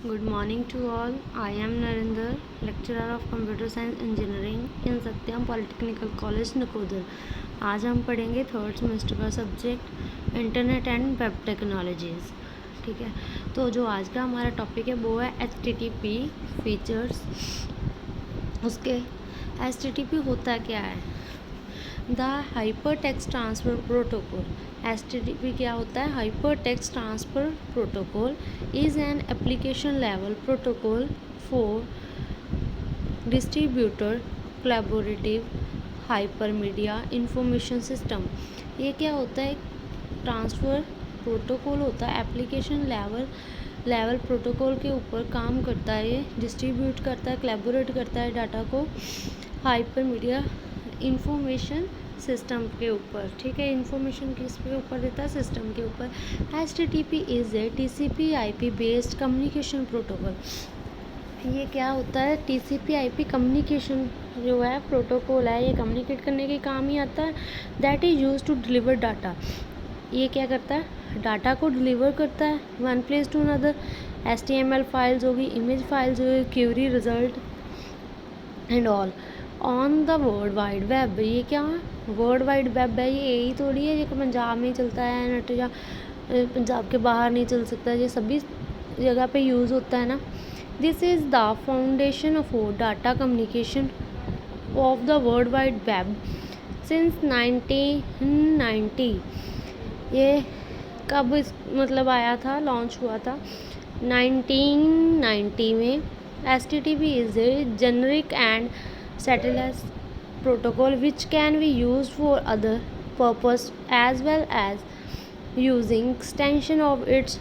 Good morning to all. I am Narinder, lecturer of Computer Science Engineering in Satyam Polytechnical College, Nakodar. आज हम पढ़ेंगे third semester का subject internet and web technologies. ठीक है, तो जो आज का हमारा टॉपिक है वो है HTTP फीचर्स। उसके HTTP होता क्या है? The hyper text transfer protocol. HTTP क्या होता है? Hyper text transfer protocol is an application level protocol for distributor collaborative hypermedia information system. ये क्या होता है? ट्रांसफ़र प्रोटोकॉल होता है, एप्लीकेशन लेवल प्रोटोकॉल के ऊपर काम करता है। ये डिस्ट्रीब्यूट करता है, कोलैबोरेट करता है डाटा को हाइपरमीडिया इंफॉर्मेशन सिस्टम के ऊपर। ठीक है, इंफॉर्मेशन किस पे ऊपर देता है? सिस्टम के ऊपर। HTTP is a TCP/IP based communication protocol. ये क्या होता है? TCP/IP कम्युनिकेशन जो है प्रोटोकॉल है, ये कम्युनिकेट करने के काम ही आता है। That is use to deliver data. ये क्या करता है? डाटा को डिलीवर करता है one place to another. HTML files होगी, इमेज फाइल्स होगी, query result and all on the world wide web. ये क्या है? वर्ल्ड वाइड वेब है। ये यही थोड़ी है जो पंजाब में चलता है नेट, या पंजाब के बाहर नहीं चल सकता। ये सभी जगह पे यूज़ होता है ना। This is the foundation for data communication of the world wide web since 1990। ये कब मतलब आया था, लॉन्च हुआ था 1990 में। HTTP is a generic and satellite protocol which can be used for other purpose as well as using extension of its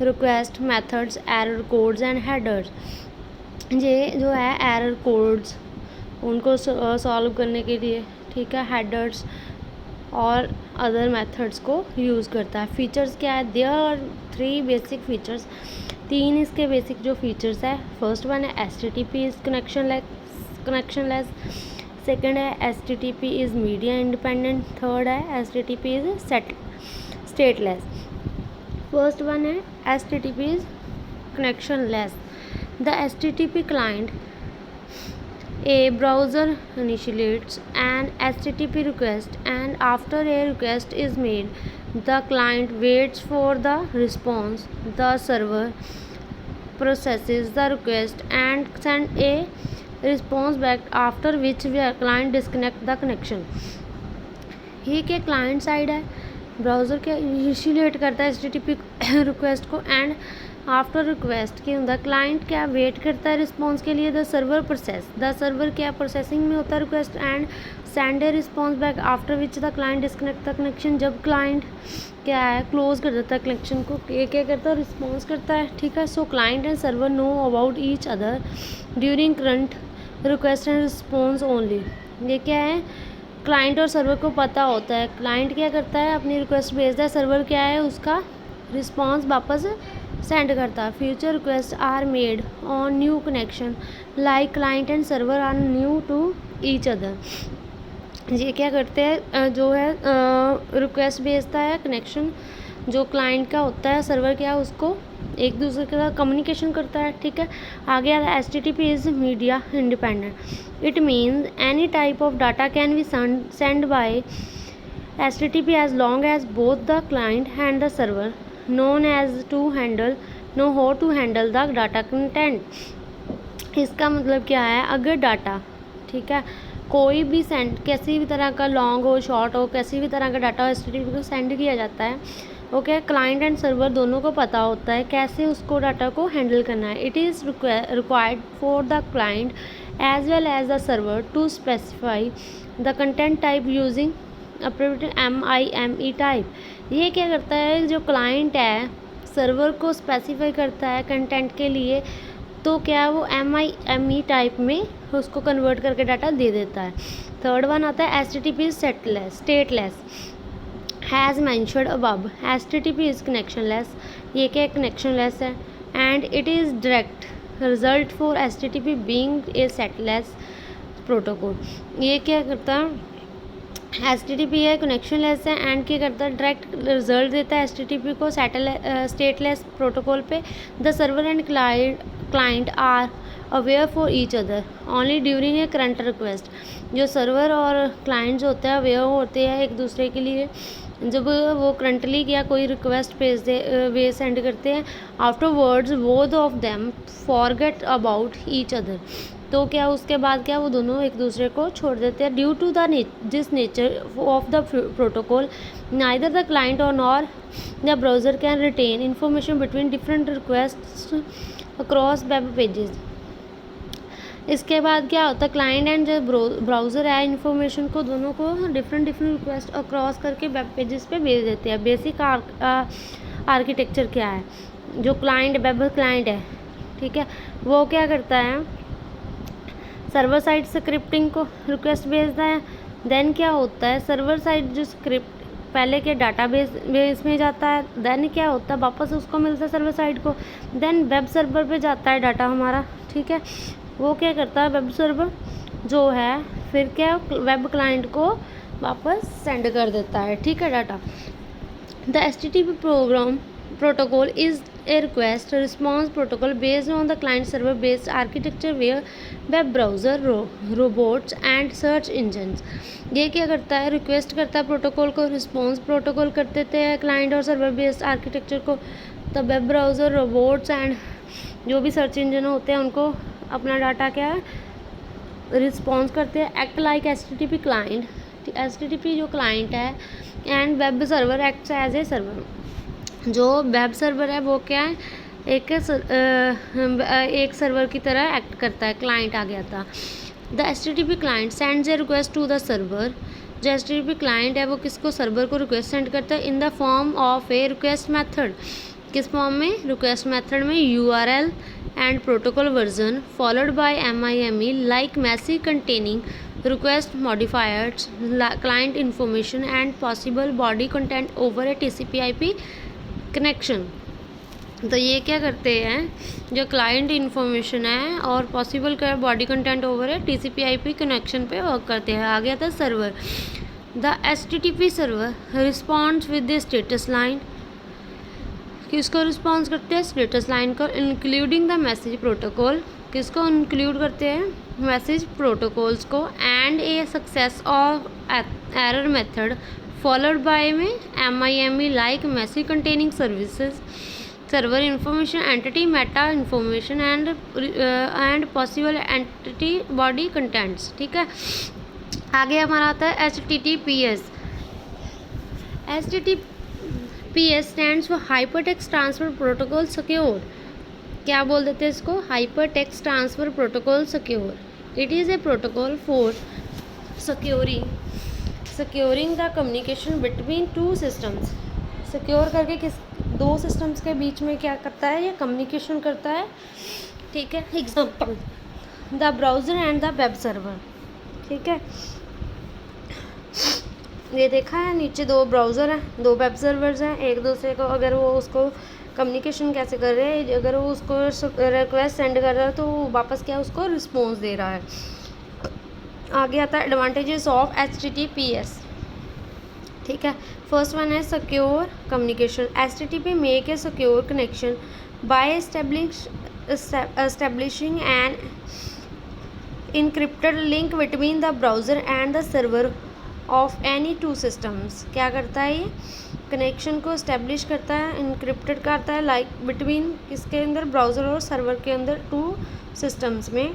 request methods, error codes and headers। ये जो है एरर कोड्स उनको सॉल्व करने के लिए, ठीक है, हेडर्स और अदर मेथड्स को यूज़ करता है। फीचर्स क्या है? There are 3 basic features. 3 इसके बेसिक जो फीचर्स है। फर्स्ट वन है HTTP इज़ कनेक्शनलेस। सेकंड है HTTP is media independent. Third है HTTP is stateless. First one है HTTP is connectionless. The HTTP client, a browser initiates an HTTP request and after a request is made, the client waits for the response. The server processes the request and send a response back after which the client disconnect the connection। ये क्या client side है? Browser क्या initiate करता है HTTP request को and after request के the client क्या wait करता है रिस्पॉन्स के लिए। The server process, the server क्या प्रोसेसिंग में होता है request and send a response back after which the client disconnect the connection. जब क्लाइंट क्या है क्लोज कर देता है कनेक्शन को, ये क्या करता है? रिस्पॉन्स करता है। ठीक है, सो client and server know about each other during current request and response only. ये क्या है? क्लाइंट और सर्वर को पता होता है। क्लाइंट क्या करता है? अपनी रिक्वेस्ट भेजता है, सर्वर क्या है? उसका रिस्पॉन्स वापस सेंड करता है। Future request are made on new connection like client and server are new to each other. ये क्या करते हैं? जो है रिक्वेस्ट भेजता है, कनेक्शन जो क्लाइंट का होता है, सर्वर क्या है उसको एक दूसरे के साथ कम्युनिकेशन करता है। ठीक है, आगे आता है HTTP is media independent. It means any type of data can be send by HTTP as long as both the client and the server known as to handle know how to handle the data content। इसका मतलब क्या है? अगर data, ठीक है, कोई भी send कैसी भी तरह का लॉन्ग हो शॉर्ट हो, किसी भी तरह का डाटा HTTP को सेंड किया जाता है, ओके, क्लाइंट एंड सर्वर दोनों को पता होता है कैसे उसको डाटा को हैंडल करना है। It is required for the client as well as the server to specify the content type using appropriate MIME type. ये क्या करता है? जो क्लाइंट है सर्वर को स्पेसिफाई करता है कंटेंट के लिए, तो क्या वो MIME टाइप में उसको कन्वर्ट करके डाटा दे देता है। थर्ड वन आता है HTTP stateless. Has mentioned above, HTTP is connectionless. ये क्या कनेक्शनलेस है? And it is direct result for HTTP being a stateless protocol. ये क्या करता है? HTTP है कनेक्शन लेस है एंड क्या करता है डायरेक्ट रिजल्ट देता है HTTP को स्टेटलेस प्रोटोकॉल पे। The server and client are aware for each other only during a current request. जो सर्वर और क्लाइंट जो होते हैं अवेयर होते हैं एक दूसरे के लिए जब वो करंटली क्या कोई रिक्वेस्ट वे सेंड करते हैं। After words both of them forget about each other. तो क्या उसके बाद क्या वो दोनों एक दूसरे को छोड़ देते हैं। Due to this nature of the protocol neither the client और nor the browser can retain information between different requests across web pages. इसके बाद क्या होता है क्लाइंट एंड जो ब्राउज़र है इन्फॉर्मेशन को दोनों को डिफरेंट रिक्वेस्ट अक्रॉस करके वेब पेजेस पे भेज देते हैं। बेसिक आर्किटेक्चर क्या है, जो क्लाइंट वेब क्लाइंट है ठीक है वो क्या करता है सर्वर साइड स्क्रिप्टिंग को रिक्वेस्ट भेजता है। देन क्या होता है सर्वर साइड जो स्क्रिप्ट पहले के बेस में जाता है। देन क्या होता है वापस उसको मिलता है सर्वर साइड को। देन वेब सर्वर पे जाता है डाटा हमारा ठीक है। वो क्या करता है वेब सर्वर जो है फिर क्या वेब क्लाइंट को वापस सेंड कर देता है ठीक है data. The HTTP protocol is a request response protocol based on the client server based architecture where web browser robots and search engines। ये क्या करता है रिक्वेस्ट करता है प्रोटोकॉल को, रिस्पॉन्स प्रोटोकॉल कर देते हैं क्लाइंट और सर्वर बेस्ड आर्किटेक्चर को। तब वेब ब्राउज़र रोबोट्स एंड जो भी सर्च इंजन होते हैं उनको अपना डाटा क्या है रिस्पॉन्स करते हैं। Act like HTTP client, HTTP जो क्लाइंट है and web server acts as a server. जो वेब सर्वर है वो क्या है एक सर्वर की तरह एक्ट करता है। क्लाइंट आ गया था। The HTTP client sends a request to the server. जो HTTP क्लाइंट है वो किसको सर्वर को रिक्वेस्ट सेंड करता है in the form of a request method. किस फॉर्म में रिक्वेस्ट मेथड में URL and protocol version followed by MIME like message containing request modifiers client information and possible body content over a TCP/IP connection। तो ये क्या करते हैं जो client information है और पॉसिबल क्या बॉडी कंटेंट ओवर है TCP/IP कनेक्शन पे वर्क करते हैं। आ गया था server. The HTTP server responds with the status line. किसको रिस्पॉन्स करते हैं स्टेटस लाइन को इंक्लूडिंग द मैसेज प्रोटोकॉल। किसको इंक्लूड करते हैं मैसेज प्रोटोकॉल्स को एंड ए सक्सेस और एरर मेथड फॉलोड बाय में MIME like message containing services server information entity Meta information and possible entity body contents ठीक है। आगे हमारा आता है HTTPS। HTTPS stands for hyper text transfer protocol secure. क्या बोल देते हैं इसको hyper text transfer protocol secure. It is a protocol for securing the communication between two systems. Secure करके किस दो सिस्टम्स के बीच में क्या करता है ये कम्युनिकेशन करता है ठीक है। Example the browser and the web server ठीक है। ये देखा है नीचे दो ब्राउज़र हैं दो वेब सर्वर्स हैं एक दूसरे को अगर वो उसको कम्युनिकेशन कैसे कर रहे हैं अगर वो उसको रिक्वेस्ट सेंड कर रहा है तो वापस क्या उसको रिस्पॉन्स दे रहा है। आगे आता है एडवांटेजेस ऑफ HTTPS ठीक है। फर्स्ट वन है secure communication. HTTP make a secure connection by establishing an encrypted link between the browser and the server of any two systems। क्या करता है ये कनेक्शन को इस्टेब्लिश करता है इनक्रिप्टेड करता है लाइक बिटवीन किसके अंदर ब्राउज़र और सर्वर के अंदर टू सिस्टम्स में।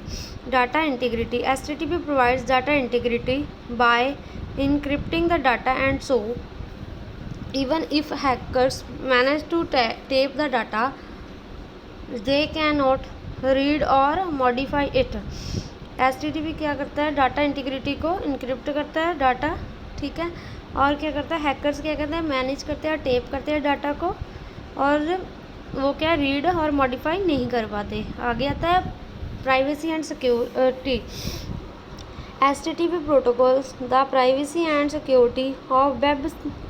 Data integrity HTTP provides data integrity by encrypting the data and so even if hackers manage to tape the data they cannot read or modify it। HTTP क्या करता है data integrity को encrypt करता है data ठीक है और क्या करता है हैकर्स क्या करते हैं मैनेज करते हैं टेप करते हैं डाटा को और वो क्या रीड और मॉडिफाई नहीं कर पाते। आगे आता है privacy and security. HTTP protocols the privacy and security of web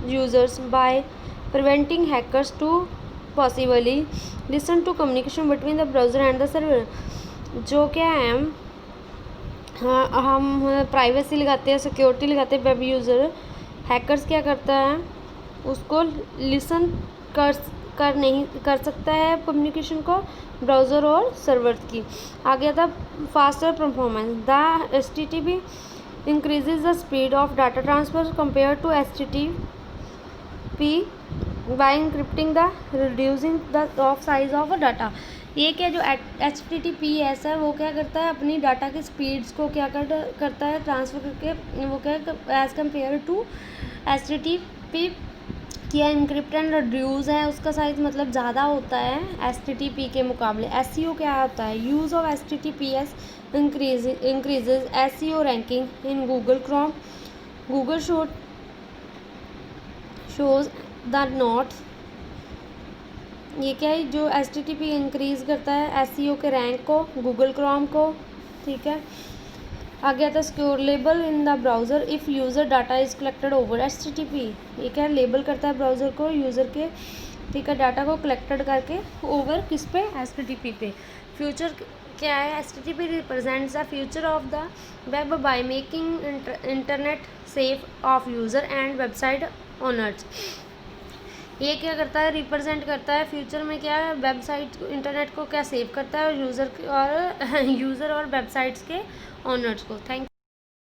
users by preventing hackers to possibly listen to communication between the browser and the server। जो क्या है हाँ, हम प्राइवेसी लगाते हैं, सिक्योरिटी लगाते हैं वेब यूज़र। हैकर्स क्या करता है, उसको लिसन कर कर नहीं कर सकता है कम्युनिकेशन को ब्राउज़र और सर्वर की। आ गया था faster performance. The HTTP increases the speed of data transfer compared to HTTP by encrypting the reducing the of size of a data। ये क्या जो HTTPS है वो क्या करता है, अपनी डाटा की स्पीड्स को क्या करता है ट्रांसफ़र करके, वो क्या एज़ कम्पेयर टू HTTP किया इंक्रिप्ट एंड रिड्यूस है, उसका साइज़ मतलब ज़्यादा होता है HTTP के मुकाबले। SEO क्या होता है, use of HTTPS increases SEO ranking in Google Chrome। Google shows the notes। ये क्या है, जो HTTP इंक्रीज़ करता है SEO के रैंक को, गूगल क्रोम को। ठीक है, आ गया था secure label in the browser if user data is collected over HTTP। ये क्या लेबल करता है ब्राउज़र को यूज़र के, ठीक है, डाटा को कलेक्टेड करके ओवर किस पे, HTTP पे। फ्यूचर क्या है, HTTP represents the future of the web by making internet safe of user and website owners. ये क्या करता है, रिप्रेजेंट करता है फ्यूचर में क्या है, वेबसाइट इंटरनेट को क्या सेव करता है, और यूज़र और वेबसाइट्स के ओनर्स को। थैंक